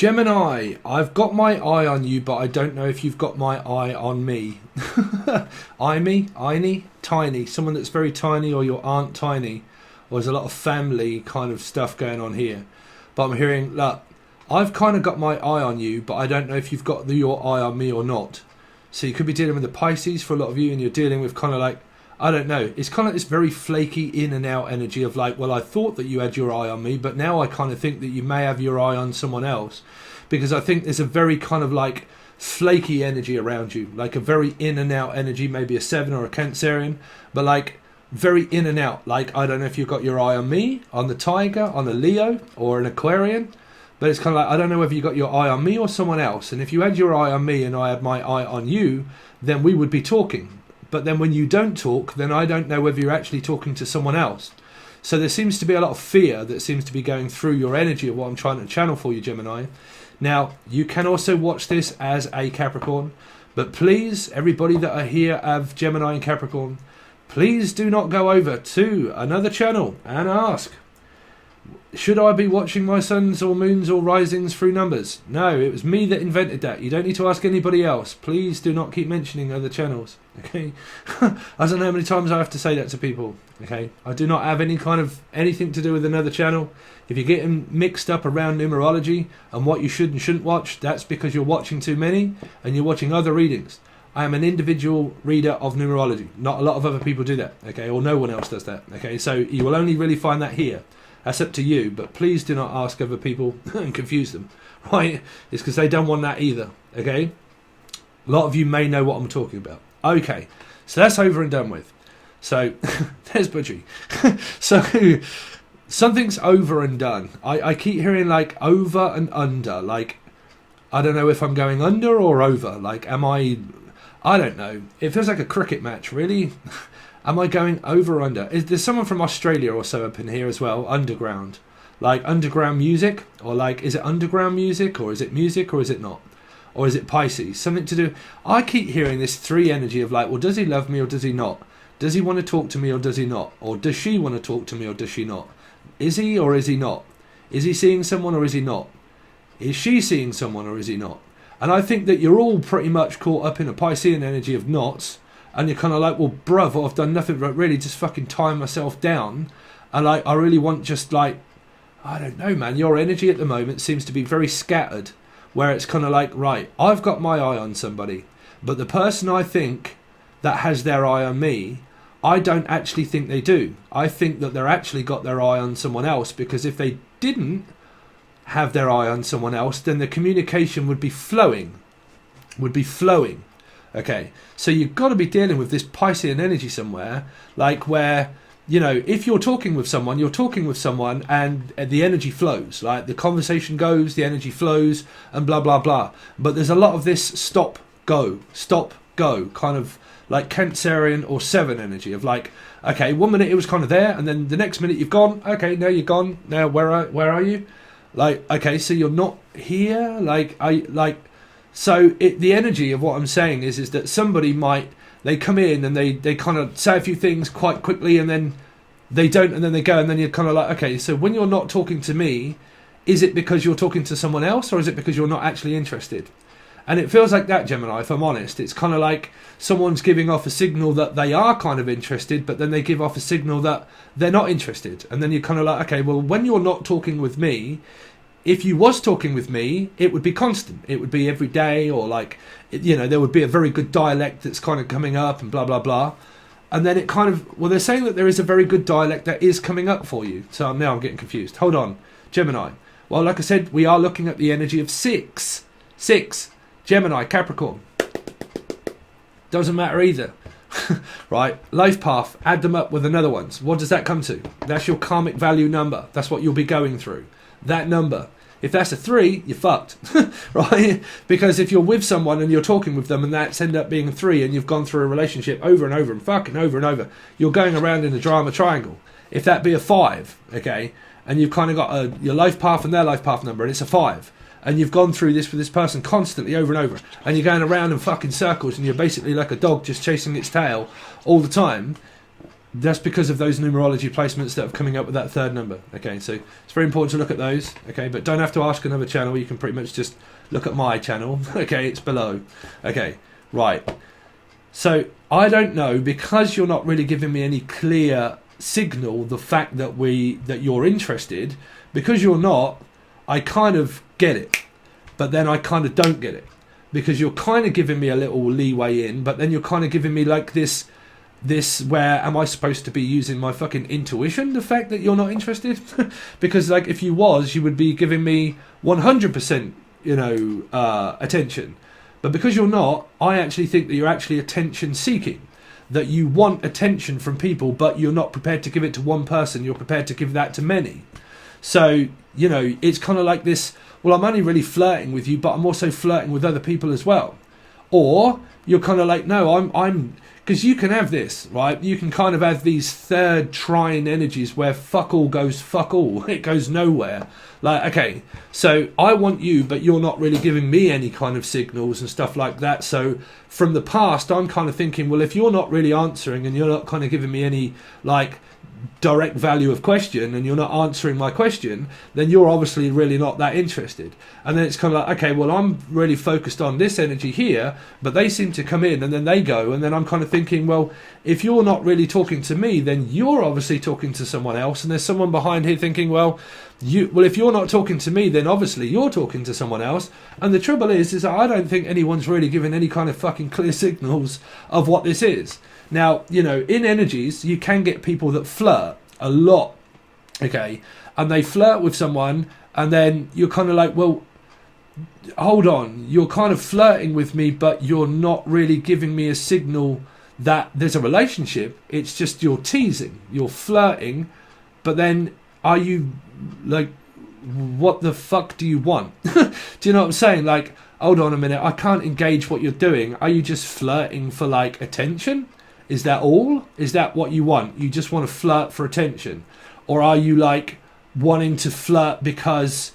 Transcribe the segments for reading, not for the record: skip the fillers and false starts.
Gemini, I've got my eye on you, but I don't know if you've got my eye on me. Tiny. Someone that's very tiny, or your aunt tiny. Or there's a lot of family kind of stuff going on here. But I'm hearing, look, I've kind of got my eye on you, but I don't know if you've got your eye on me or not. So you could be dealing with the Pisces for a lot of you, and you're dealing with kind of like, I don't know. It's kind of this very flaky in and out energy of like, well, I thought that you had your eye on me, but now I kind of think that you may have your eye on someone else. Because I think there's a very kind of like flaky energy around you. Like a very in and out energy, maybe a 7 or a Cancerian. But like very in and out. Like, I don't know if you've got your eye on me, on the Tiger, on a Leo, or an Aquarian. But it's kind of like, I don't know whether you got your eye on me or someone else. And if you had your eye on me and I had my eye on you, then we would be talking. But then when you don't talk, then I don't know whether you're actually talking to someone else. So there seems to be a lot of fear that seems to be going through your energy of what I'm trying to channel for you, Gemini. Now, you can also watch this as a Capricorn. But please, everybody that are here of Gemini and Capricorn, please do not go over to another channel and ask, should I be watching my suns or moons or risings through numbers? No, it was me that invented that. You don't need to ask anybody else. Please do not keep mentioning other channels. Okay? I don't know how many times I have to say that to people. Okay? I do not have any kind of anything to do with another channel. If you're getting mixed up around numerology and what you should and shouldn't watch, that's because you're watching too many and you're watching other readings. I am an individual reader of numerology. Not a lot of other people do that. Okay? Or no one else does that. Okay? So you will only really find that here. That's up to you, but please do not ask other people and confuse them, right? It's because they don't want that either, okay? A lot of you may know what I'm talking about. Okay, so that's over and done with. So, there's Budgie. So, something's over and done. I keep hearing like over and under, like, I don't know if I'm going under or over. Like, I don't know. It feels like a cricket match, really. Am I going over or under? There's someone from Australia or so up in here as well, underground. Like underground music? Or like, is it underground music? Or is it music or is it not? Or is it Pisces? Something to do... I keep hearing this 3 energy of like, well, does he love me or does he not? Does he want to talk to me or does he not? Or does she want to talk to me or does she not? Is he or is he not? Is he seeing someone or is he not? Is she seeing someone or is he not? And I think that you're all pretty much caught up in a Piscean energy of knots. And you're kind of like, well, bruv, I've done nothing but really just fucking tie myself down. And like, I really want just like, I don't know, man. Your energy at the moment seems to be very scattered. Where it's kind of like, right, I've got my eye on somebody. But the person I think that has their eye on me, I don't actually think they do. I think that they're actually got their eye on someone else. Because if they didn't have their eye on someone else, then the communication would be flowing. Okay, so you've got to be dealing with this Piscean energy somewhere, like where, you know, if you're talking with someone and the energy flows, like the conversation goes, the energy flows and blah, blah, blah. But there's a lot of this stop, go, kind of like Cancerian or 7 energy of like, okay, 1 minute it was kind of there and then the next minute you've gone, okay, now you're gone, now where are you? Like, okay, so you're not here, So the energy of what I'm saying is that somebody they come in and they kind of say a few things quite quickly and then they don't and then they go and then you're kind of like, okay, so when you're not talking to me, is it because you're talking to someone else or is it because you're not actually interested? And it feels like that, Gemini, if I'm honest. It's kind of like someone's giving off a signal that they are kind of interested, but then they give off a signal that they're not interested. And then you're kind of like, okay, well, when you're not talking with me, if you was talking with me, it would be constant. It would be every day or like, you know, there would be a very good dialect that's kind of coming up and blah, blah, blah. And then it kind of, well, they're saying that there is a very good dialect that is coming up for you. So now I'm getting confused. Hold on, Gemini. Well, like I said, we are looking at the energy of 6. 6, Gemini, Capricorn. Doesn't matter either. Right, life path, add them up with another one. So what does that come to? That's your karmic value number. That's what you'll be going through. That number. If that's a 3, you're fucked, right? Because if you're with someone and you're talking with them and that's end up being a 3 and you've gone through a relationship over and over and fucking over and over, you're going around in a drama triangle. If that be a 5, okay, and you've kind of got your life path and their life path number and it's a 5, and you've gone through this with this person constantly over and over, and you're going around in fucking circles and you're basically like a dog just chasing its tail all the time, That's because of those numerology placements that are coming up with that third number. Okay, so it's very important to look at those. Okay, but don't have to ask another channel. You can pretty much just look at my channel. Okay, it's below. Okay, right. So I don't know, because you're not really giving me any clear signal, the fact that you're interested. Because you're not, I kind of get it, but then I kind of don't get it, because you're kind of giving me a little leeway in, but then you're kind of giving me like this where am I supposed to be using my fucking intuition, the fact that you're not interested? Because like if you was, you would be giving me 100% attention, but because you're not, I actually think that you're actually attention seeking, that you want attention from people, but you're not prepared to give it to one person, you're prepared to give that to many. So it's kind of like this, well, I'm only really flirting with you, but I'm also flirting with other people as well. Or you're kind of like, no, I'm because you can have this, right? You can kind of have these third trine energies where fuck all goes fuck all. It goes nowhere. Like, okay, so I want you, but you're not really giving me any kind of signals and stuff like that. So from the past, I'm kind of thinking, well, if you're not really answering and you're not kind of giving me any like direct value of question, and you're not answering my question, then you're obviously really not that interested. And then it's kind of like, okay, well, I'm really focused on this energy here, but they seem to come in and then they go, and then I'm kind of thinking, well, if you're not really talking to me, then you're obviously talking to someone else, and there's someone behind here thinking, well, if you're not talking to me, then obviously you're talking to someone else. And the trouble is that I don't think anyone's really given any kind of fucking clear signals of what this is. Now, in energies, you can get people that flirt a lot, okay? And they flirt with someone, and then you're kind of like, well, hold on. You're kind of flirting with me, but you're not really giving me a signal that there's a relationship. It's just you're teasing. You're flirting, but then are you, like, what the fuck do you want? Do you know what I'm saying? Like, hold on a minute. I can't engage what you're doing. Are you just flirting for, like, attention? Is that all? Is that what you want? You just want to flirt for attention? Or are you like wanting to flirt because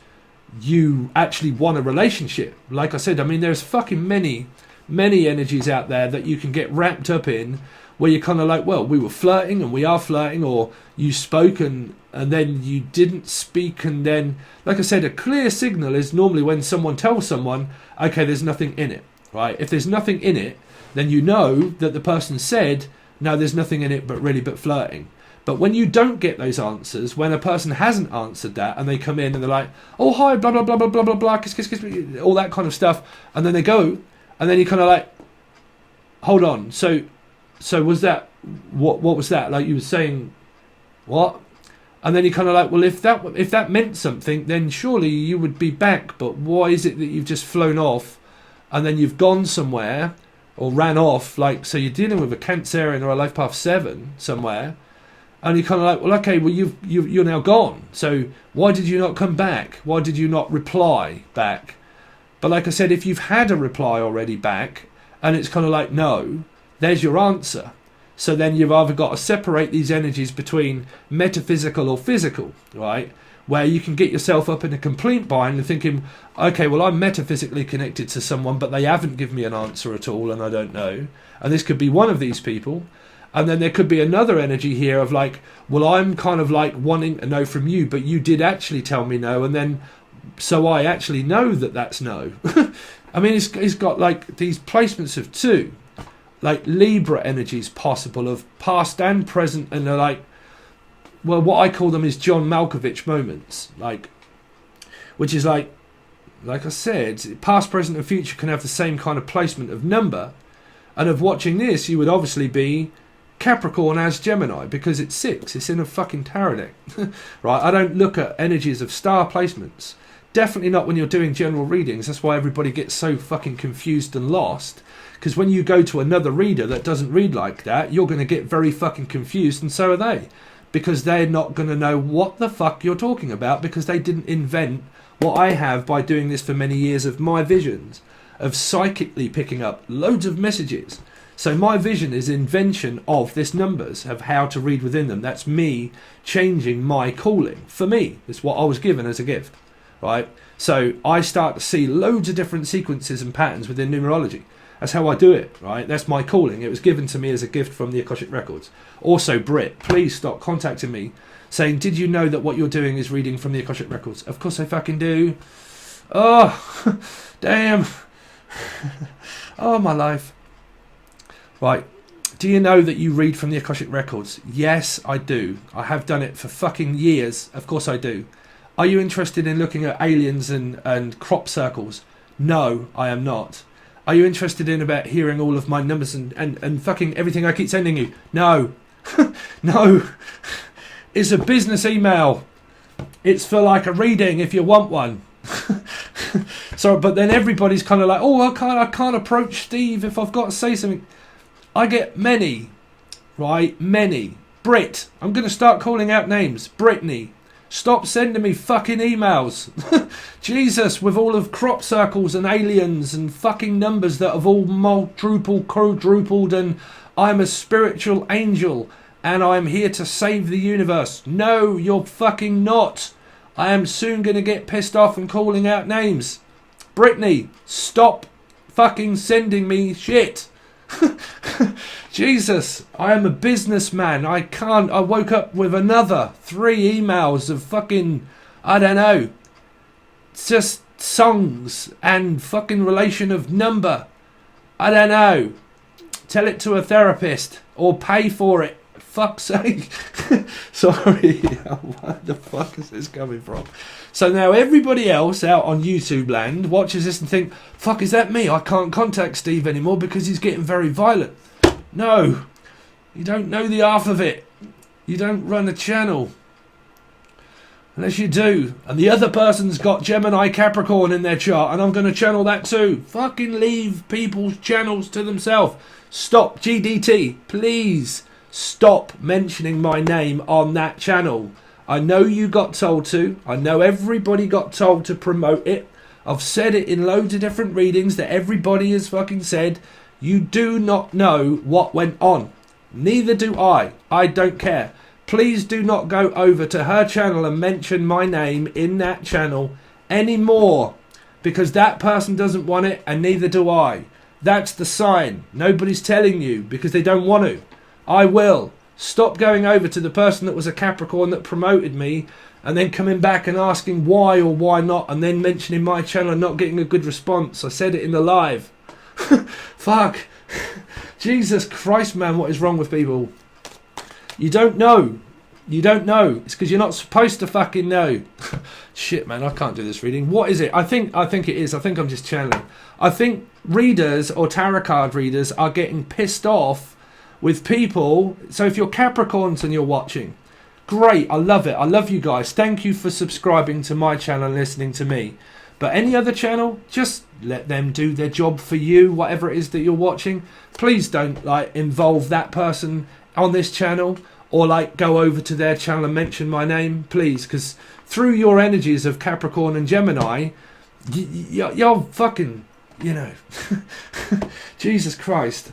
you actually want a relationship? Like I said, I mean, there's fucking many energies out there that you can get wrapped up in, where you're kind of like, well, we were flirting and we are flirting, or you spoke and then you didn't speak, and then, like I said, a clear signal is normally when someone tells someone, okay, there's nothing in it, right? If there's nothing in it, then you know that the person said, no, there's nothing in it but flirting. But when you don't get those answers, when a person hasn't answered that, and they come in and they're like, oh, hi, blah, blah, blah, blah, blah, blah, blah, kiss, kiss, kiss, all that kind of stuff, and then they go, and then you kind of like, hold on, so was that, what was that? Like, you were saying, what? And then you're kind of like, well, if that meant something, then surely you would be back, but why is it that you've just flown off, and then you've gone somewhere, or ran off, like, so you're dealing with a Cancerian or a Life Path 7 somewhere, and you're kind of like, well, okay, well, you're now gone, so why did you not come back? Why did you not reply back? But like I said, if you've had a reply already back, and it's kind of like, no, there's your answer. So then you've either got to separate these energies between metaphysical or physical, right? Where you can get yourself up in a complete bind and thinking, okay, well, I'm metaphysically connected to someone, but they haven't given me an answer at all, and I don't know. And this could be one of these people. And then there could be another energy here of like, well, I'm kind of like wanting to know from you, but you did actually tell me no, and then so I actually know that that's no. I mean, it's got like these placements of two, like Libra energies possible of past and present, and they're like, well, what I call them is John Malkovich moments, like, which is like I said, past, present, and future can have the same kind of placement of number, and of watching this, you would obviously be Capricorn as Gemini, because it's 6, it's in a fucking tarot deck, right? I don't look at energies of star placements, definitely not when you're doing general readings. That's why everybody gets so fucking confused and lost, because when you go to another reader that doesn't read like that, you're going to get very fucking confused, and so are they, because they're not going to know what the fuck you're talking about, because they didn't invent what I have by doing this for many years of my visions, of psychically picking up loads of messages. So my vision is invention of this numbers, of how to read within them. That's me changing my calling. For me, it's what I was given as a gift, right? So I start to see loads of different sequences and patterns within numerology. That's how I do it, right? That's my calling. It was given to me as a gift from the Akashic Records. Also, Brit, please stop contacting me saying, did you know that what you're doing is reading from the Akashic Records? Of course I fucking do. Oh, damn. Oh, my life. Right. Do you know that you read from the Akashic Records? Yes, I do. I have done it for fucking years. Of course I do. Are you interested in looking at aliens and crop circles? No, I am not. Are you interested in about hearing all of my numbers and fucking everything I keep sending you? No. No. It's a business email. It's for like a reading if you want one. So, but then everybody's kind of like, oh, I can't approach Steve if I've got to say something. I get many, right? Many. Brit. I'm going to start calling out names. Brittany. Stop sending me fucking emails. Jesus, with all of crop circles and aliens and fucking numbers that have all quadrupled, and I'm a spiritual angel and I'm here to save the universe. No, you're fucking not. I am soon going to get pissed off and calling out names. Brittany, stop fucking sending me shit. Jesus, I am a businessman. I woke up with another 3 emails of fucking, I don't know, just songs and fucking relation of number. I don't know. Tell it to a therapist or pay for it. Fuck's sake. Sorry. Where the fuck is this coming from? So now everybody else out on YouTube land watches this and think, fuck, is that me? I can't contact Steve anymore because he's getting very violent. No. You don't know the half of it. You don't run a channel. Unless you do. And the other person's got Gemini Capricorn in their chart and I'm going to channel that too. Fucking leave people's channels to themselves. Stop, GDT. Please stop mentioning my name on that channel. I know you got told to. I know everybody got told to promote it. I've said it in loads of different readings that everybody has fucking said. You do not know what went on. Neither do I. I don't care. Please do not go over to her channel and mention my name in that channel anymore. Because that person doesn't want it and neither do I. That's the sign. Nobody's telling you because they don't want to. I will. Stop going over to the person that was a Capricorn that promoted me and then coming back and asking why or why not and then mentioning my channel and not getting a good response. I said it in the live. Fuck. Jesus Christ, man, what is wrong with people? You don't know. You don't know. It's because you're not supposed to fucking know. Shit, man, I can't do this reading. What is it? I think it is. I think I'm just channeling. I think readers or tarot card readers are getting pissed off with people. So if you're Capricorns and you're watching, great, I love it. I love you guys. Thank you for subscribing to my channel and listening to me. But any other channel, just let them do their job for you, whatever it is that you're watching. Please don't like involve that person on this channel or like go over to their channel and mention my name, please, because through your energies of Capricorn and Gemini, you're fucking, you know, Jesus Christ.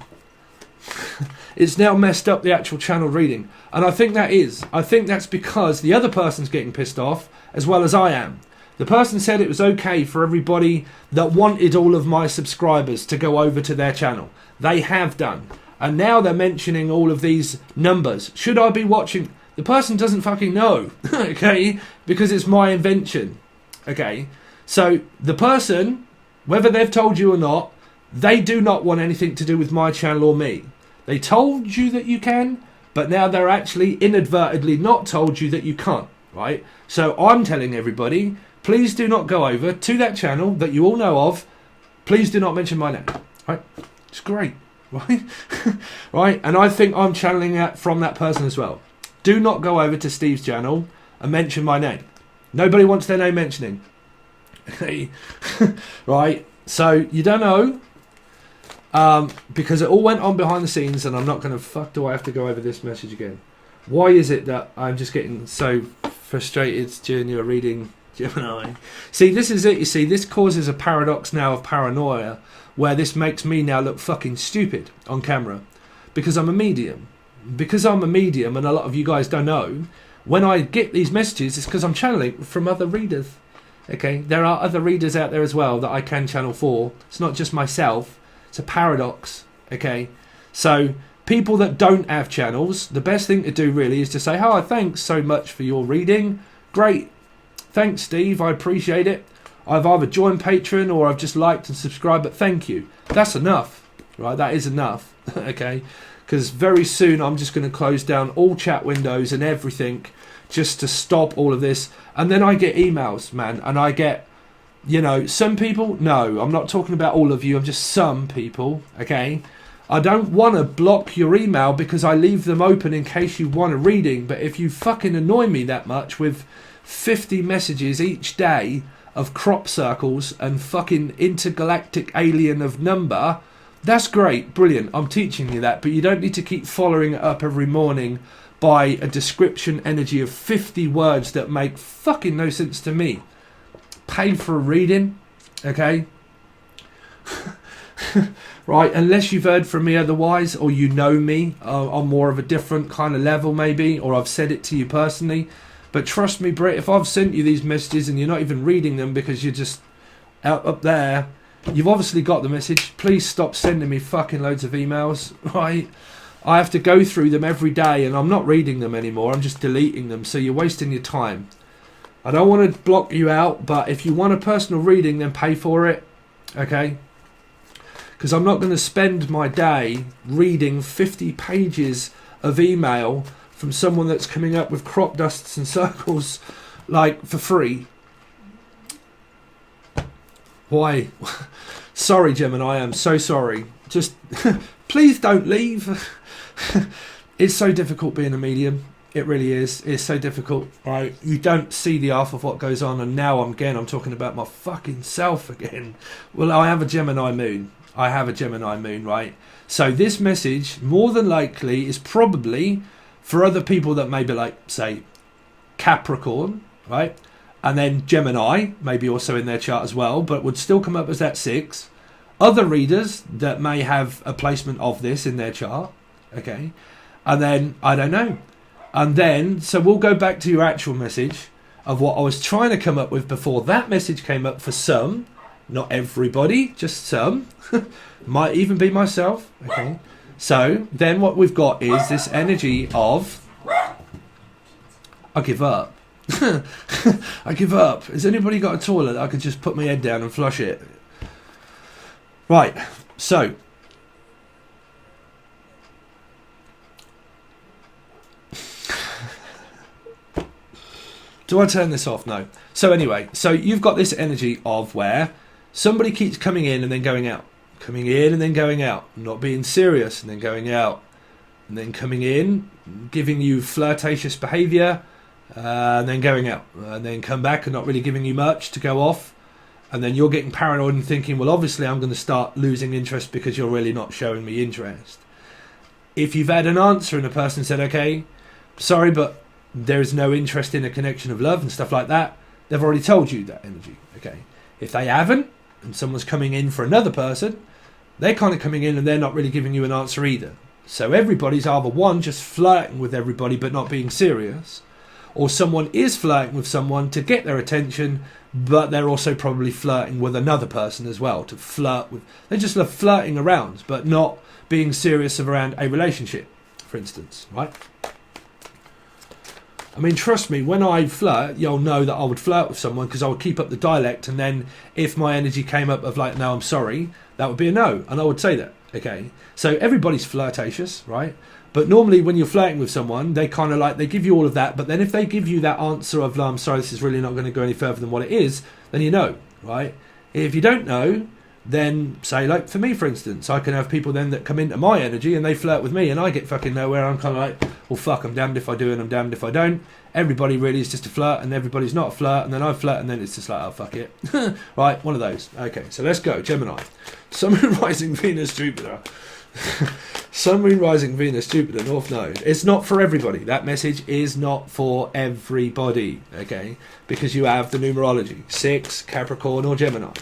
It's now messed up the actual channel reading. And I think that's because the other person's getting pissed off as well as I am. The person said it was okay for everybody that wanted all of my subscribers to go over to their channel. They have done. And now they're mentioning all of these numbers. Should I be watching? The person doesn't fucking know. Okay? Because it's my invention. Okay? So the person, whether they've told you or not, they do not want anything to do with my channel or me. They told you that you can, but now they're actually inadvertently not told you that you can't, right? So I'm telling everybody, please do not go over to that channel that you all know of. Please do not mention my name, right? It's great, right? Right? And I think I'm channeling that from that person as well. Do not go over to Steve's channel and mention my name. Nobody wants their name mentioning. Okay? Right? So you don't know. Because it all went on behind the scenes, and I'm not going to. Fuck, do I have to go over this message again? Why is it that I'm just getting so frustrated during your reading, Gemini? See, this is it. You see, this causes a paradox now of paranoia, where this makes me now look fucking stupid on camera, because I'm a medium. Because I'm a medium, and a lot of you guys don't know, when I get these messages, it's because I'm channeling from other readers. Okay, there are other readers out there as well that I can channel for. It's not just myself. It's a paradox, okay? So people that don't have channels, the best thing to do really is to say, "Hi, thanks so much for your reading. Great. Thanks, Steve. I appreciate it. I've either joined Patron or I've just liked and subscribed, but thank you." That's enough, right? That is enough, okay? Because very soon I'm just going to close down all chat windows and everything just to stop all of this. And then I get emails, man, and I get, you know, some people, no, I'm not talking about all of you, I'm just some people, okay? I don't want to block your email because I leave them open in case you want a reading, but if you fucking annoy me that much with 50 messages each day of crop circles and fucking intergalactic alien of number, that's great, brilliant, I'm teaching you that, but you don't need to keep following it up every morning by a description energy of 50 words that make fucking no sense to me. Pay for a reading, okay? Right, unless you've heard from me otherwise, or you know me on more of a different kind of level maybe, or I've said it to you personally. But trust me, Brett, if I've sent you these messages and you're not even reading them because you're just out up there, you've obviously got the message. Please stop sending me fucking loads of emails, right? I have to go through them every day and I'm not reading them anymore. I'm just deleting them, so you're wasting your time. I don't want to block you out, but if you want a personal reading, then pay for it, okay? Because I'm not going to spend my day reading 50 pages of email from someone that's coming up with crop dusts and circles, like, for free. Why? Sorry, Gemini, I'm so sorry. Just, please don't leave. It's so difficult being a medium. It really is. It's so difficult, right? You don't see the half of what goes on, and now I'm talking about my fucking self again. Well, I have a Gemini moon. Right? So this message, more than likely, is probably for other people that maybe like, say, Capricorn, right? And then Gemini, maybe also in their chart as well, but would still come up as that 6. Other readers that may have a placement of this in their chart, okay? And then, I don't know. And then, so we'll go back to your actual message of what I was trying to come up with before that message came up for some. Not everybody, just some. Might even be myself, okay? So, then what we've got is this energy of, I give up. I give up. Has anybody got a toilet I could just put my head down and flush it? Right, so. Do I turn this off? No. So anyway, so you've got this energy of where somebody keeps coming in and then going out. Coming in and then going out. Not being serious and then going out. And then coming in, giving you flirtatious behaviour, and then going out. And then come back and not really giving you much to go off. And then you're getting paranoid and thinking, well, obviously I'm going to start losing interest because you're really not showing me interest. If you've had an answer and a person said, okay, sorry, but there is no interest in a connection of love and stuff like that, they've already told you that energy, okay? If they haven't, and someone's coming in for another person, they're kind of coming in and they're not really giving you an answer either. So everybody's either one, just flirting with everybody but not being serious, or someone is flirting with someone to get their attention, but they're also probably flirting with another person as well, to flirt with. They just love flirting around, but not being serious around a relationship, for instance, right? I mean, trust me, when I flirt, you'll know that I would flirt with someone because I would keep up the dialect, and then if my energy came up of like, no, I'm sorry, that would be a no, and I would say that, okay? So everybody's flirtatious, right? But normally when you're flirting with someone, they kind of like, they give you all of that, but then if they give you that answer of, I'm sorry, this is really not going to go any further than what it is, then you know, right? If you don't know, then say, like for me, for instance, I can have people then that come into my energy and they flirt with me and I get fucking nowhere. I'm kind of like, well, fuck, I'm damned if I do and I'm damned if I don't. Everybody really is just a flirt and everybody's not a flirt, and then I flirt and then it's just like, oh, fuck it. Right, one of those. Okay, so let's go. Gemini. Sun, Moon, Rising, Venus, Jupiter. Sun, Moon, Rising, Venus, Jupiter, North Node. It's not for everybody. That message is not for everybody, okay? Because you have the numerology, 6, Capricorn or Gemini.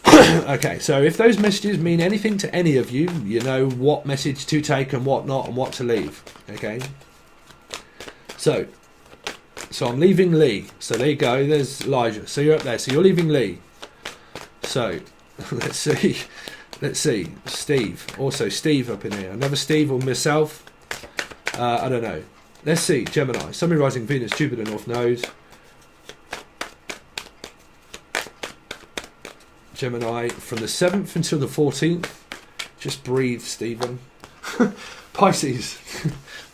Okay, so if those messages mean anything to any of you, you know what message to take and what not and what to leave, okay? So I'm leaving Lee. So there you go, there's Elijah. So you're up there. So you're leaving Lee. So let's see. Let's see. Steve. Also Steve up in here. Another Steve or myself. I don't know. Let's see. Gemini. Sun, Moon, Rising, Venus, Jupiter, North Node. Gemini from the 7th until the 14th. Just breathe, Stephen. Pisces.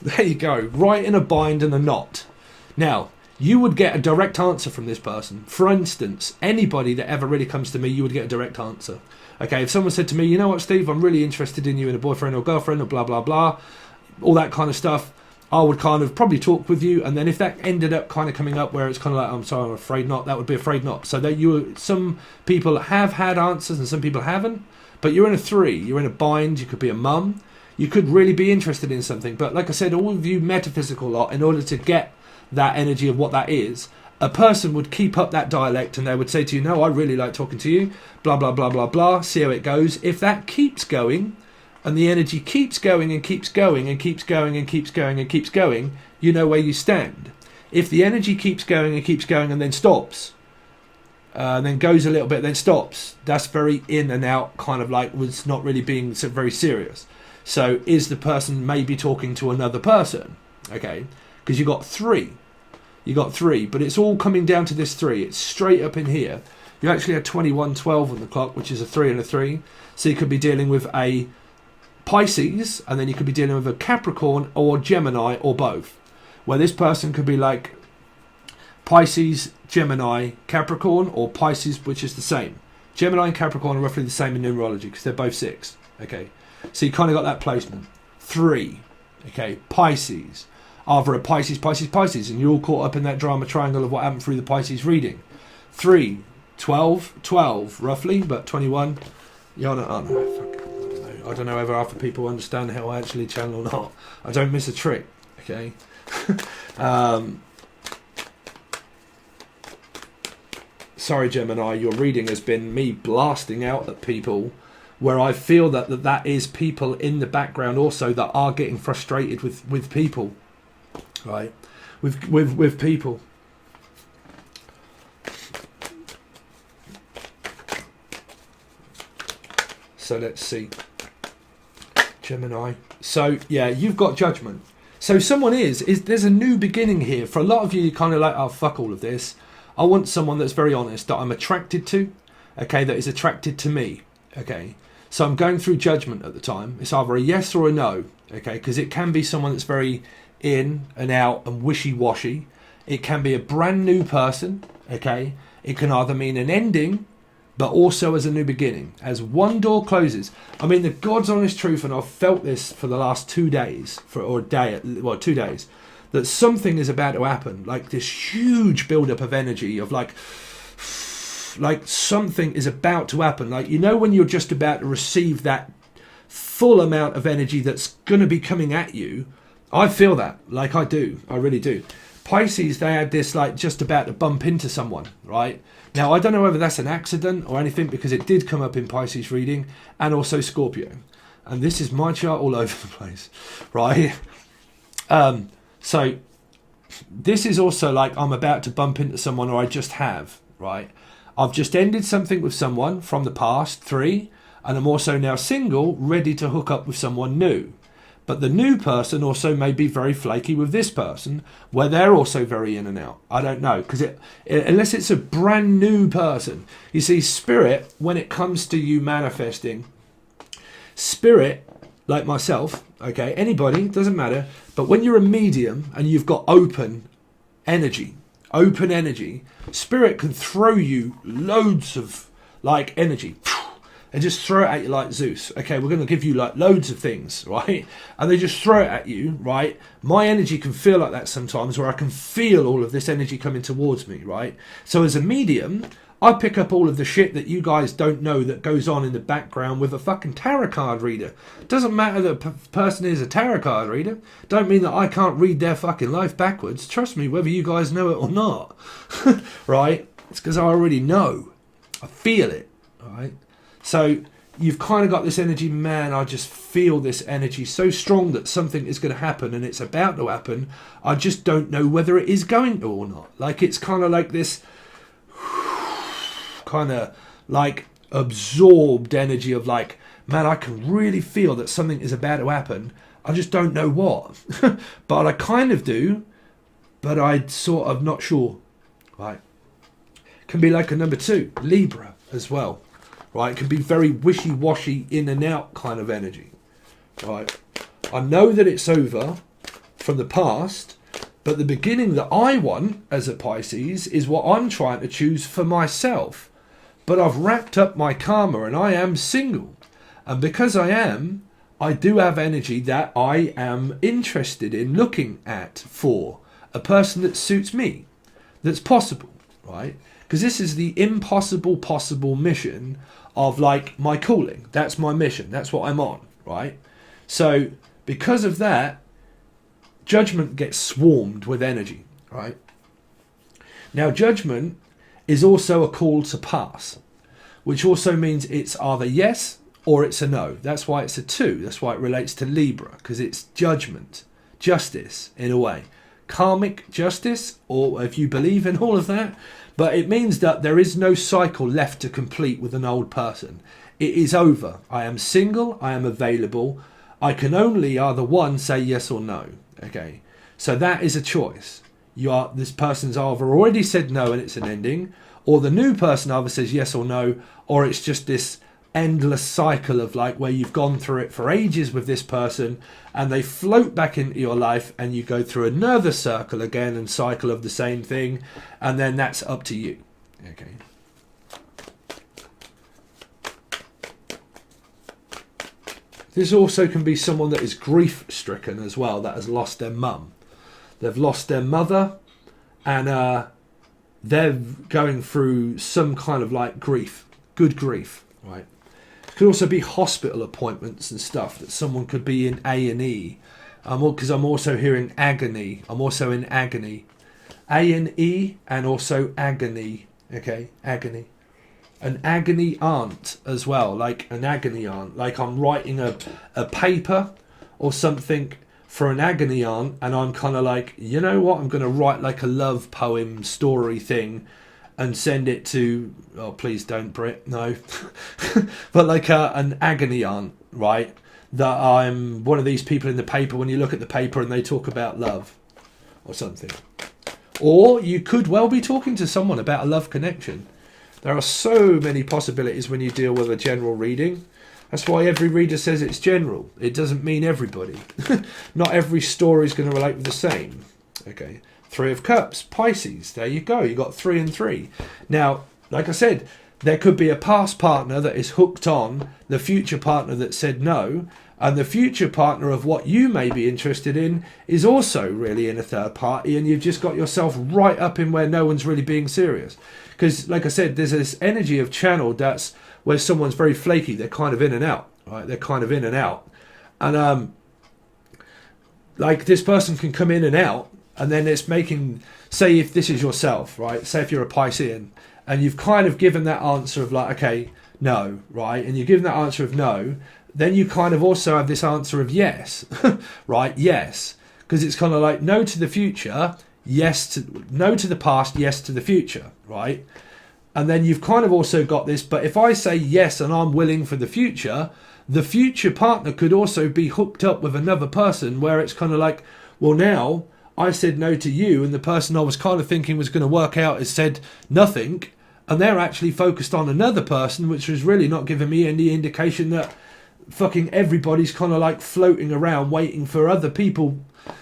There you go. Right in a bind and a knot. Now, you would get a direct answer from this person. For instance, anybody that ever really comes to me, you would get a direct answer. Okay, if someone said to me, you know what, Steve, I'm really interested in you in a boyfriend or girlfriend or blah, blah, blah, all that kind of stuff, I would kind of probably talk with you. And then if that ended up kind of coming up where it's kind of like, I'm sorry, I'm afraid not, that would be afraid not. So that some people have had answers and some people haven't. But you're in a 3, you're in a bind, you could be a mum. You could really be interested in something. But like I said, all of you metaphysical lot, in order to get that energy of what that is, a person would keep up that dialect and they would say to you, no, I really like talking to you, blah, blah, blah, blah, blah, see how it goes. If that keeps going and the energy keeps going and keeps going and keeps going and keeps going and keeps going, you know where you stand. If the energy keeps going and then stops, then goes a little bit, then stops, that's very in and out, kind of like was not really being so very serious. So is the person maybe talking to another person? Okay, because you got 3. You got 3, but it's all coming down to this 3. It's straight up in here. You actually had 2112 on the clock, which is a 3 and a 3. So you could be dealing with a Pisces, and then you could be dealing with a Capricorn or Gemini or both. Where this person could be like Pisces, Gemini, Capricorn, or Pisces, which is the same. Gemini and Capricorn are roughly the same in numerology because they're both 6. Okay, so you kind of got that placement. 3. Okay, Pisces. Either a Pisces, Pisces, Pisces, and you're all caught up in that drama triangle of what happened through the Pisces reading. 3, 12, 12, roughly, but 21. Yeah, I don't know. I don't know whether half the people understand how I actually channel or not. I don't miss a trick, okay? Sorry, Gemini, your reading has been me blasting out at people where I feel that is people in the background also that are getting frustrated with people. Right, with people. So let's see, Gemini. So yeah, you've got Judgment. So someone is there's a new beginning here. For a lot of you, you're kind of like, oh, fuck all of this. I want someone that's very honest, that I'm attracted to. Okay, that is attracted to me. Okay, so I'm going through Judgment at the time. It's either a yes or a no. Okay, because it can be someone that's very in and out and wishy-washy. It can be a brand new person. Okay, it can either mean an ending but also as a new beginning, as one door closes. I mean, the God's honest truth, and I've felt this for the last 2 days, 2 days, that something is about to happen, like this huge build-up of energy of like something is about to happen. Like, you know, when you're just about to receive that full amount of energy that's going to be coming at you, I feel that, like I do, I really do. Pisces, they had this like just about to bump into someone, right? Now, I don't know whether that's an accident or anything, because it did come up in Pisces reading, and also Scorpio. And this is my chart all over the place, right? So this is also like I'm about to bump into someone, or I just have, right? I've just ended something with someone from the past, 3, and I'm also now single, ready to hook up with someone new. But the new person also may be very flaky with this person, where they're also very in and out. I don't know, because unless it's a brand new person. You see, Spirit, when it comes to you manifesting, Spirit, like myself, okay, anybody, doesn't matter, but when you're a medium and you've got open energy, Spirit can throw you loads of like energy and just throw it at you like Zeus. Okay, we're going to give you like loads of things, right? And they just throw it at you, right? My energy can feel like that sometimes, where I can feel all of this energy coming towards me, right? So as a medium, I pick up all of the shit that you guys don't know that goes on in the background with a fucking tarot card reader. Doesn't matter that a person is a tarot card reader. Don't mean that I can't read their fucking life backwards. Trust me, whether you guys know it or not, right? It's because I already know. I feel it, right? So you've kind of got this energy, man, I just feel this energy so strong that something is going to happen, and it's about to happen. I just don't know whether it is going to or not. Like, it's kind of like this kind of like absorbed energy of like, man, I can really feel that something is about to happen. I just don't know what. But I kind of do, but I'm sort of not sure. Right. Can be like a number 2, Libra as well. Right. It can be very wishy-washy, in and out kind of energy. Right. I know that it's over from the past, but the beginning that I want as a Pisces is what I'm trying to choose for myself. But I've wrapped up my karma and I am single. And because I am, I do have energy that I am interested in looking at for a person that suits me, that's possible, right? Because this is the impossible possible mission of like my calling. That's my mission. That's what I'm on, right? So because of that, judgment gets swarmed with energy, right? Now, judgment is also a call to pass, which also means it's either yes or it's a no. That's why it's a 2. That's why it relates to Libra, because it's judgment, justice in a way. Karmic justice, or if you believe in all of that. But it means that there is no cycle left to complete with an old person. It is over. I am single. I am available. I can only either one say yes or no. Okay, so that is a choice. This person's either already said no and it's an ending, or the new person either says yes or no, or it's just this endless cycle of like where you've gone through it for ages with this person and they float back into your life and you go through another circle again and cycle of the same thing, and then that's up to you. Okay. This also can be someone that is grief stricken as well, that has lost their mum. They've lost their mother and they're going through some kind of like grief, good grief, right? It could also be hospital appointments and stuff that someone could be in A&E. Because I'm also hearing agony. I'm also in agony. A&E and also agony. Okay, agony. An agony aunt as well, like an agony aunt. Like I'm writing a paper or something for an agony aunt, and I'm kind of like, you know what, I'm going to write like a love poem story thing and send it to, oh please don't, Brit, no. But like an agony aunt, right? That I'm one of these people in the paper when you look at the paper and they talk about love or something. Or you could well be talking to someone about a love connection. There are so many possibilities when you deal with a general reading. That's why every reader says it's general. It doesn't mean everybody. Not every story is going to relate with the same. Okay. 3 of Cups, Pisces. There you go. You got 3 and 3. Now, like I said, there could be a past partner that is hooked on the future partner that said no, and the future partner of what you may be interested in is also really in a third party, and you've just got yourself right up in where no one's really being serious. Because, like I said, there's this energy of channel that's where someone's very flaky. They're kind of in and out, right? They're kind of in and out. And, like, this person can come in and out, and then it's making, say if this is yourself, right? Say if you're a Piscean, and you've kind of given that answer of like, okay, no, right? And you've given that answer of no, then you kind of also have this answer of yes, right? Yes. Because it's kind of like no to the future, yes to, no to the past, yes to the future, right? And then you've kind of also got this, but if I say yes and I'm willing for the future partner could also be hooked up with another person where it's kind of like, well, now I said no to you and the person I was kind of thinking was going to work out has said nothing, and they're actually focused on another person, which was really not giving me any indication that fucking everybody's kind of like floating around waiting for other people.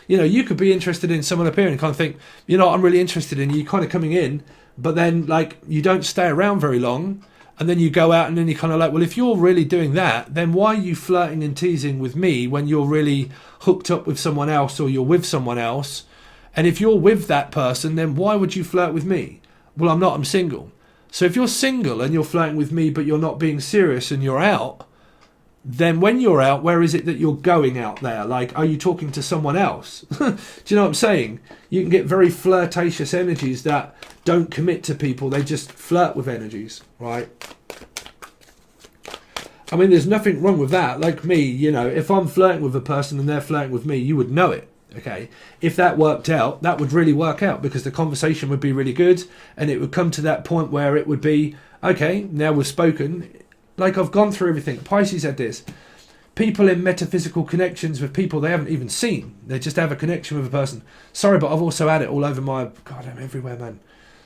You know, you could be interested in someone appearing and kind of think, you know, I'm really interested in you, kind of coming in, but then like you don't stay around very long, and then you go out and then you're kind of like, well, if you're really doing that, then why are you flirting and teasing with me when you're really hooked up with someone else or you're with someone else? And if you're with that person, then why would you flirt with me? Well, I'm not, I'm single. So if you're single and you're flirting with me but you're not being serious and you're out, then when you're out, where is it that you're going out there? Like, are you talking to someone else? Do you know what I'm saying? You can get very flirtatious energies that don't commit to people. They just flirt with energies, right? I mean, there's nothing wrong with that. Like me, you know, if I'm flirting with a person and they're flirting with me, you would know it, okay? If that worked out, that would really work out because the conversation would be really good and it would come to that point where it would be, okay, now we've spoken. like I've gone through everything. Pisces had this. People in metaphysical connections with people they haven't even seen. They just have a connection with a person. Sorry, but I've also had it all over my... God, I'm everywhere, man.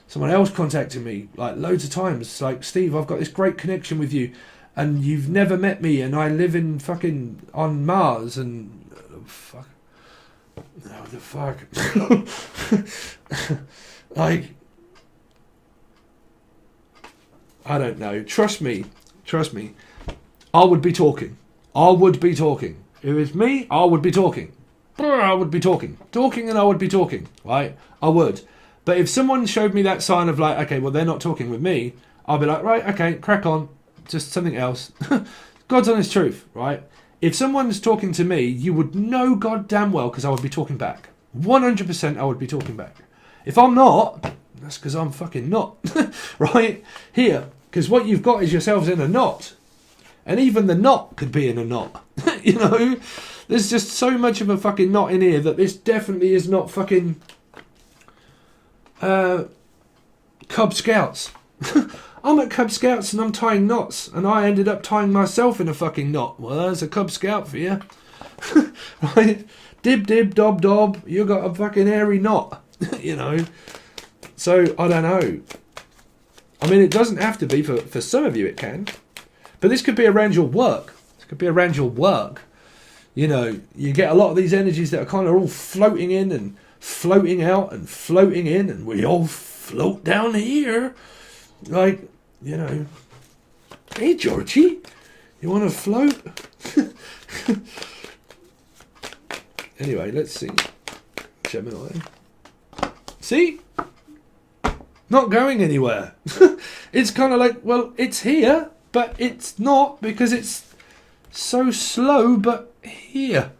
Someone else contacted me, like, loads of times. Like, Steve, I've got this great connection with you, and you've never met me, and I live in fucking... on Mars, and... fuck. Oh, the fuck. Like... I don't know. Trust me. I would be talking. If it's me, I would be talking. I would be talking. And I would be talking. Right? I would. But if someone showed me that sign of like, okay, well, they're not talking with me, I'll be like, right, okay, crack on. Just something else. God's honest truth, right? If someone's talking to me, you would know goddamn well because I would be talking back. 100% I would be talking back. If I'm not, that's because I'm fucking not. Right? Here. Because what you've got is yourselves in a knot. And even the knot could be in a knot. You know? There's just so much of a fucking knot in here that this definitely is not fucking... Cub Scouts. I'm at Cub Scouts and I'm tying knots. And I ended up tying myself in a fucking knot. Well, there's a Cub Scout for you. Right? Dib, dib, dob, dob. You got a fucking hairy knot. You know? So, I don't know. I mean, it doesn't have to be. For some of you, it can. But this could be around your work. You know, you get a lot of these energies that are kind of all floating in and floating out and floating in. And we all float down here. Like, you know. Hey, Georgie. You want to float? Anyway, let's see. Gemini. See? Not going anywhere. It's kind of like, well, it's here, but it's not because it's so slow, but here.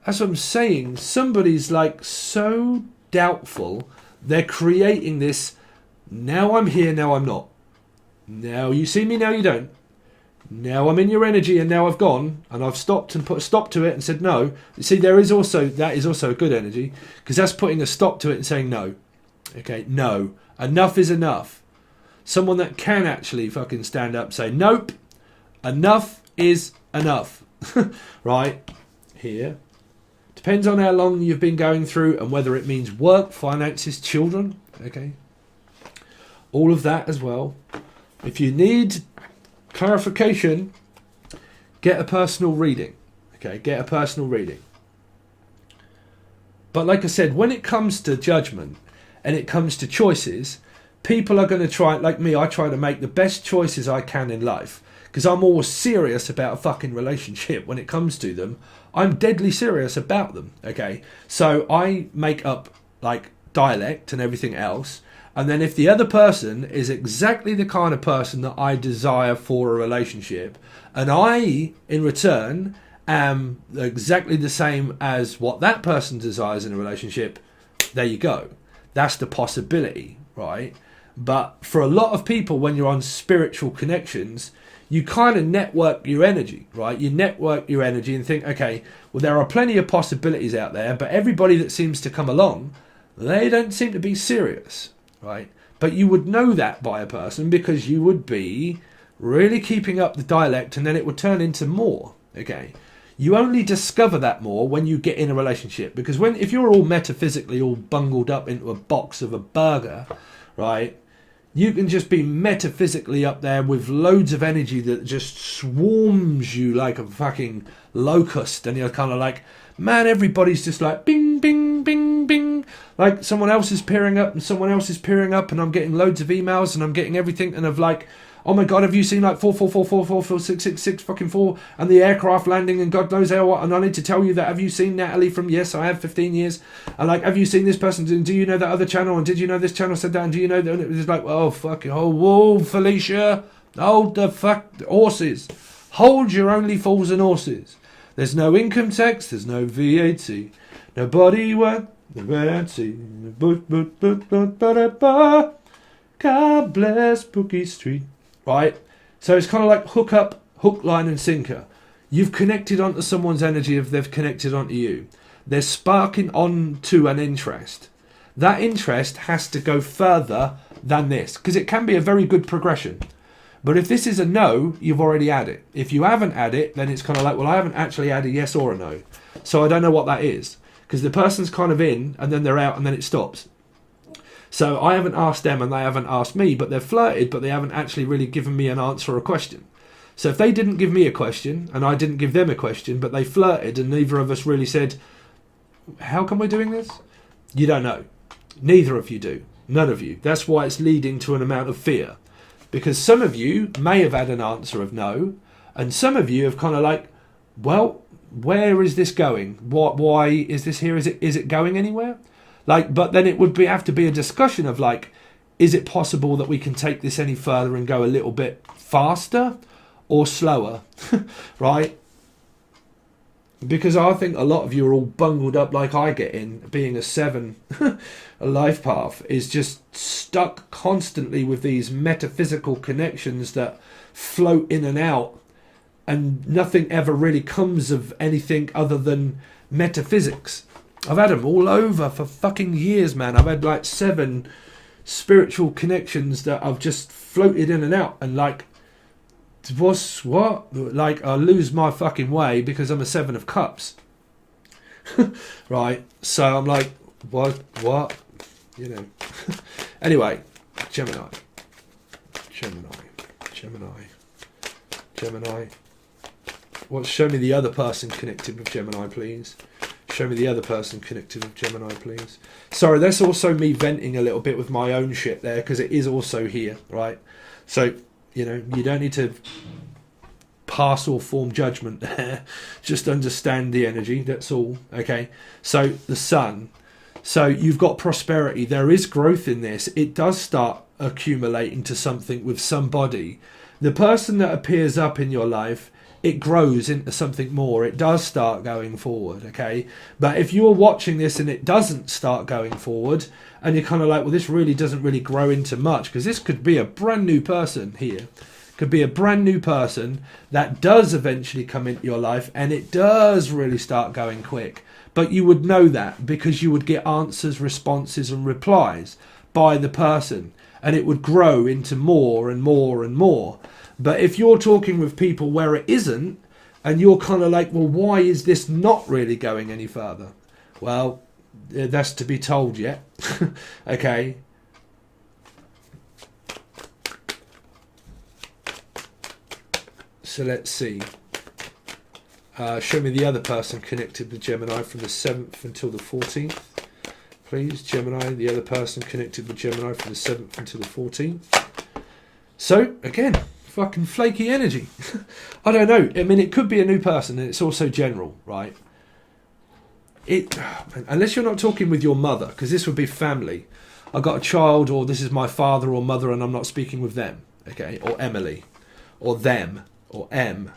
That's what I'm saying. Somebody's like so doubtful. They're creating this, now I'm here, now I'm not. Now you see me, now you don't. Now I'm in your energy and now I've gone and I've stopped and put a stop to it and said no. You see, that is also a good energy because that's putting a stop to it and saying no. Okay, no. Enough is enough. Someone that can actually fucking stand up and say, nope, enough is enough. Right? Here. Depends on how long you've been going through and whether it means work, finances, children. Okay? All of that as well. If you need clarification, get a personal reading. Okay? Get a personal reading. But like I said, when it comes to judgment, and it comes to choices, people are going to try, like me, I try to make the best choices I can in life. Because I'm always serious about a fucking relationship when it comes to them. I'm deadly serious about them, okay? So I make up, like, dialect and everything else. And then if the other person is exactly the kind of person that I desire for a relationship, and I, in return, am exactly the same as what that person desires in a relationship, there you go. That's the possibility, right? But for a lot of people, when you're on spiritual connections, you kind of network your energy, right? You network your energy and think, okay, well, there are plenty of possibilities out there, but everybody that seems to come along, they don't seem to be serious, right? But you would know that by a person because you would be really keeping up the dialect and then it would turn into more, okay? You only discover that more when you get in a relationship. Because if you're all metaphysically all bungled up into a box of a burger, right, you can just be metaphysically up there with loads of energy that just swarms you like a fucking locust. And you're kind of like, man, everybody's just like bing, bing, bing, bing. Like someone else is peering up and someone else is peering up and I'm getting loads of emails and I'm getting everything and of like, oh my God, have you seen like 444444666 fucking 4 and the aircraft landing and God knows how what? And I need to tell you that, have you seen Natalie from, yes, I have 15 years. And like, have you seen this person? Do you know that other channel? And did you know this channel said that? And do you know that? And it was like, oh, fuck, oh, whoa, Felicia. Hold the fuck, horses. Hold your only fools and horses. There's no income tax. There's no VAT. Nobody went the VAT. God bless Bookie Street. Right? So it's kind of like hook, line and sinker. You've connected onto someone's energy if they've connected onto you. They're sparking onto an interest. That interest has to go further than this because it can be a very good progression. But if this is a no, you've already had it. If you haven't had it, then it's kind of like, well, I haven't actually had a yes or a no. So I don't know what that is. Because the person's kind of in, and then they're out, and then it stops. So I haven't asked them, and they haven't asked me, but they've flirted, but they haven't actually really given me an answer or a question. So if they didn't give me a question, and I didn't give them a question, but they flirted, and neither of us really said, how come we're doing this? You don't know. Neither of you do. None of you. That's why it's leading to an amount of fear. Because some of you may have had an answer of no, and some of you have kind of like, well, where is this going? Why is this here? Is it going anywhere? Like, but then it would have to be a discussion of like, is it possible that we can take this any further and go a little bit faster or slower, right? Because I think a lot of you are all bungled up like I get in, being a 7, a life path, is just stuck constantly with these metaphysical connections that float in and out, and nothing ever really comes of anything other than metaphysics. I've had them all over for fucking years, man. I've had like 7 spiritual connections that I've just floated in and out, and like, what? Like, I lose my fucking way because I'm a 7 of cups. Right? So I'm like, what? You know. Anyway, Gemini. Show me the other person connected with Gemini, please. Show me the other person connected with Gemini, please. Sorry, that's also me venting a little bit with my own shit there, because it is also here, right? So, you know, you don't need to pass or form judgment there. Just understand the energy, that's all, okay? So, the sun. So, you've got prosperity. There is growth in this. It does start accumulating to something with somebody. The person that appears up in your life, it grows into something more. It does start going forward, okay? But if you're watching this and it doesn't start going forward, and you're kind of like, well, this really doesn't really grow into much, because this could be a brand new person here. Could be a brand new person that does eventually come into your life, and it does really start going quick. But you would know that because you would get answers, responses, and replies by the person, and it would grow into more and more and more. But if you're talking with people where it isn't, and you're kind of like, well, why is this not really going any further? Well, that's to be told yet. Okay. So let's see. Show me the other person connected with Gemini from the 7th until the 14th. Please, Gemini, the other person connected with Gemini from the 7th until the 14th. So, again, fucking flaky energy. I don't know. I mean, it could be a new person, and it's also general, right? Unless you're not talking with your mother, because this would be family. I got a child, or this is my father or mother, and I'm not speaking with them, okay? Or Emily, or them, or M,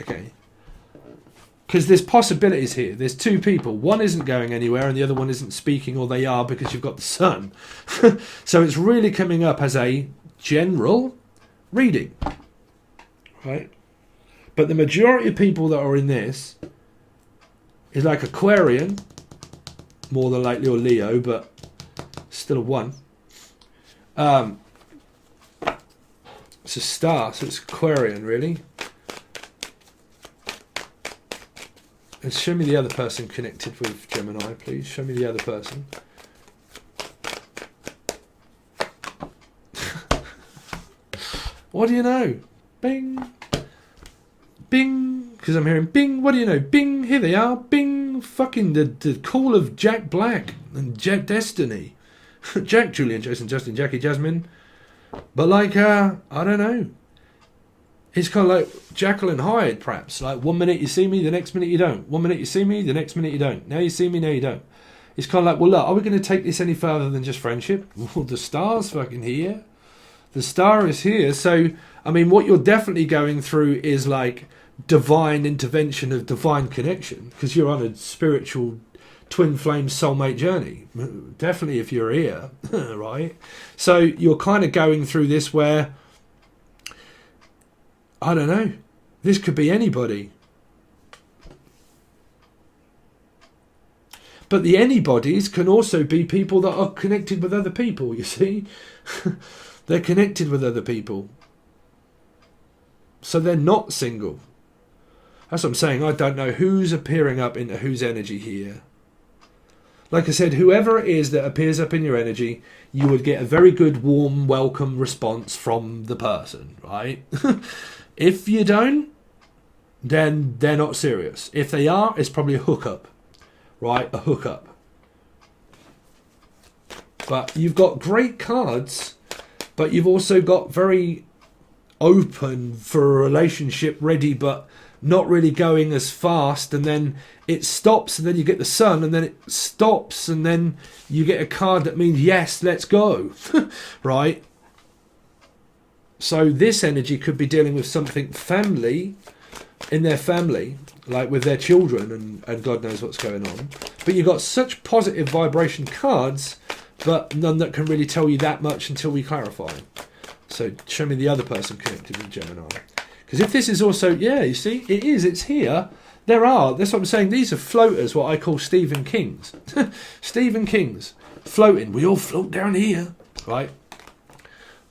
okay? Because there's possibilities here. There's 2 people. One isn't going anywhere, and the other one isn't speaking, or they are, because you've got the sun. So it's really coming up as a general reading, right? But the majority of people that are in this is like Aquarian, more than likely, or Leo, but still a 1. It's a star, so it's Aquarian, really. And show me the other person connected with Gemini, please. Show me the other person. What do you know? Bing. Bing. Because I'm hearing bing. What do you know? Bing. Here they are. Bing. Fucking the call of Jack Black and Jack Destiny. Jack, Julian, Jason, Justin, Jackie, Jasmine. But like, I don't know. It's kind of like Jekyll and Hyde, perhaps. Like, 1 minute you see me, the next minute you don't. 1 minute you see me, the next minute you don't. Now you see me, now you don't. It's kind of like, well, look, are we going to take this any further than just friendship? Well, the star's fucking here. The star is here. So, I mean, what you're definitely going through is like divine intervention of divine connection, because you're on a spiritual twin flame soulmate journey. Definitely if you're here, right? So you're kind of going through this where, I don't know, this could be anybody. But the anybodies can also be people that are connected with other people, you see. They're connected with other people. So they're not single. That's what I'm saying. I don't know who's appearing up into whose energy here. Like I said, whoever it is that appears up in your energy, you would get a very good, warm, welcome response from the person, right? If you don't, then they're not serious. If they are, it's probably a hookup, right? A hookup. But you've got great cards, but you've also got very open for a relationship, ready, but not really going as fast, and then it stops, and then you get the sun, and then it stops, and then you get a card that means yes, let's go. Right? So this energy could be dealing with something family, in their family, like with their children, and God knows what's going on. But you've got such positive vibration cards, but none that can really tell you that much until we clarify. So show me the other person connected with Gemini. Because if this is also, yeah, you see, it is, it's here. That's what I'm saying, these are floaters, what I call Stephen Kings. Stephen Kings, floating, we all float down here, right?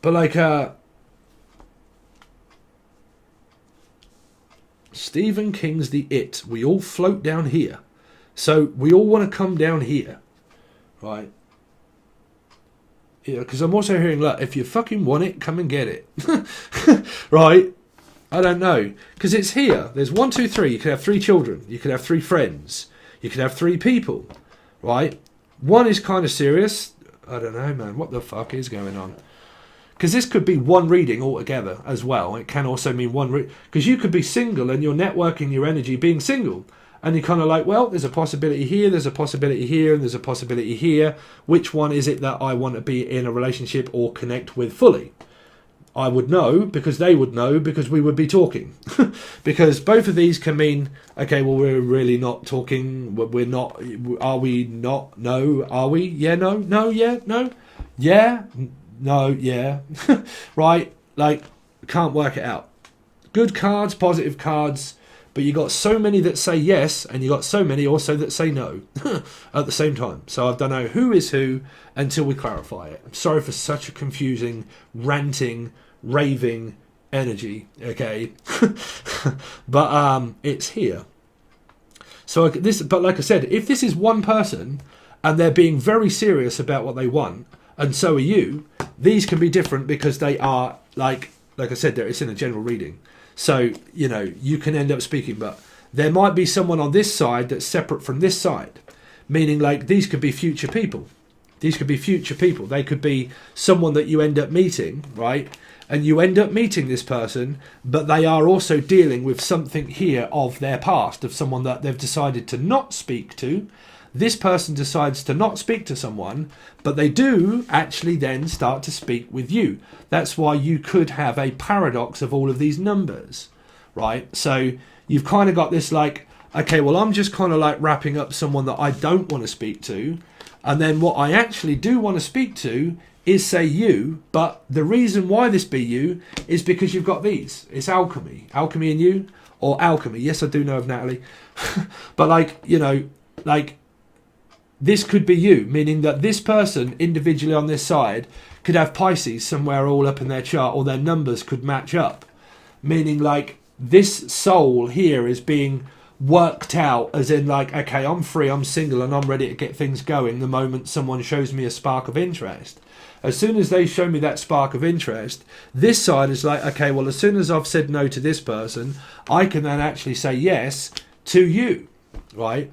But like, Stephen King's the it, we all float down here. So we all want to come down here, right? Yeah, because I'm also hearing, look, if you fucking want it, come and get it. Right? I don't know. Because it's here. There's 1, 2, 3. You could have 3 children. You could have 3 friends. You could have 3 people. Right? One is kind of serious. I don't know, man. What the fuck is going on? Because this could be one reading altogether as well. It can also mean one reading. Because you could be single and you're networking your energy being single. And you're kind of like, well, there's a possibility here, there's a possibility here, and there's a possibility here. Which one is it that I want to be in a relationship or connect with fully? I would know, because they would know, because we would be talking. Because both of these can mean, okay, well, we're really not talking. We're not. Are we not? No. Are we? Yeah, no. No, yeah, no. Yeah, no, yeah. Right? Like, can't work it out. Good cards, positive cards. But you got so many that say yes, and you got so many also that say no at the same time. So I don't know who is who until we clarify it. I'm sorry for such a confusing, ranting, raving energy. Okay, but it's here. So but like I said, if this is one person and they're being very serious about what they want, and so are you, these can be different because they are like I said, it's in a general reading. So, you know, you can end up speaking, but there might be someone on this side that's separate from this side, meaning like these could be future people. These could be future people. They could be someone that you end up meeting, right? And you end up meeting this person, but they are also dealing with something here of their past, of someone that they've decided to not speak to. This person decides to not speak to someone, but they do actually then start to speak with you. That's why you could have a paradox of all of these numbers, right? So you've kind of got this like, okay, well, I'm just kind of like wrapping up someone that I don't want to speak to. And then what I actually do want to speak to is, say, you. But the reason why this be you is because you've got these. It's alchemy. Alchemy and you, or alchemy. Yes, I do know of Natalie. But like, you know, like, this could be you, meaning that this person individually on this side could have Pisces somewhere all up in their chart, or their numbers could match up. Meaning like this soul here is being worked out as in like, okay, I'm free, I'm single, and I'm ready to get things going the moment someone shows me a spark of interest. As soon as they show me that spark of interest, this side is like, okay, well, as soon as I've said no to this person, I can then actually say yes to you, right?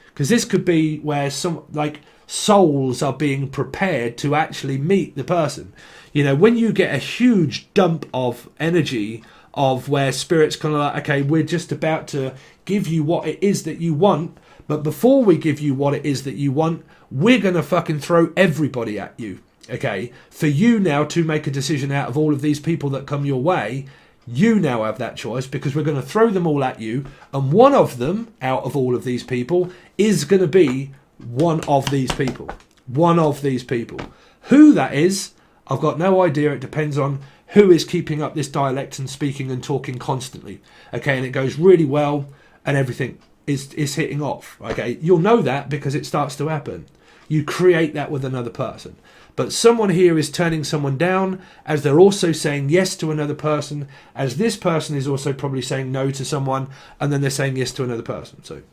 Because this could be where some like souls are being prepared to actually meet the person. You know, when you get a huge dump of energy of where spirit's kind of like, okay, we're just about to give you what it is that you want, but before we give you what it is that you want, we're going to fucking throw everybody at you. Okay, for you now to make a decision out of all of these people that come your way. You now have that choice, because we're going to throw them all at you, and one of them out of all of these people is going to be one of these people. One of these people. Who that is, I've got no idea. It depends on who is keeping up this dialect and speaking and talking constantly. Okay, and it goes really well and everything is hitting off. Okay, you'll know that because it starts to happen. You create that with another person. But someone here is turning someone down, as they're also saying yes to another person, as this person is also probably saying no to someone, and then they're saying yes to another person. So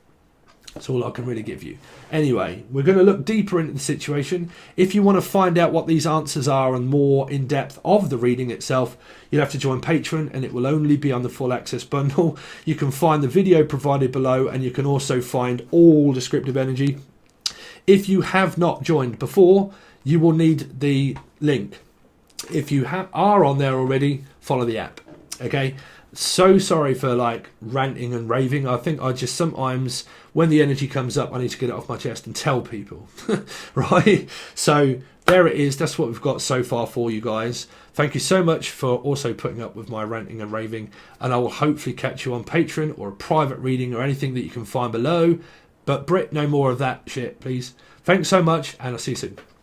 that's all I can really give you. Anyway, we're going to look deeper into the situation. If you want to find out what these answers are and more in depth of the reading itself, you'll have to join Patron, and it will only be on the full access bundle. You can find the video provided below, and you can also find all descriptive energy. If you have not joined before, you will need the link. If you are on there already, follow the app. Okay? So sorry for like ranting and raving. I think I just sometimes, when the energy comes up, I need to get it off my chest and tell people. Right? So there it is. That's what we've got so far for you guys. Thank you so much for also putting up with my ranting and raving. And I will hopefully catch you on Patreon or a private reading or anything that you can find below. But Britt, no more of that shit, please. Thanks so much, and I'll see you soon.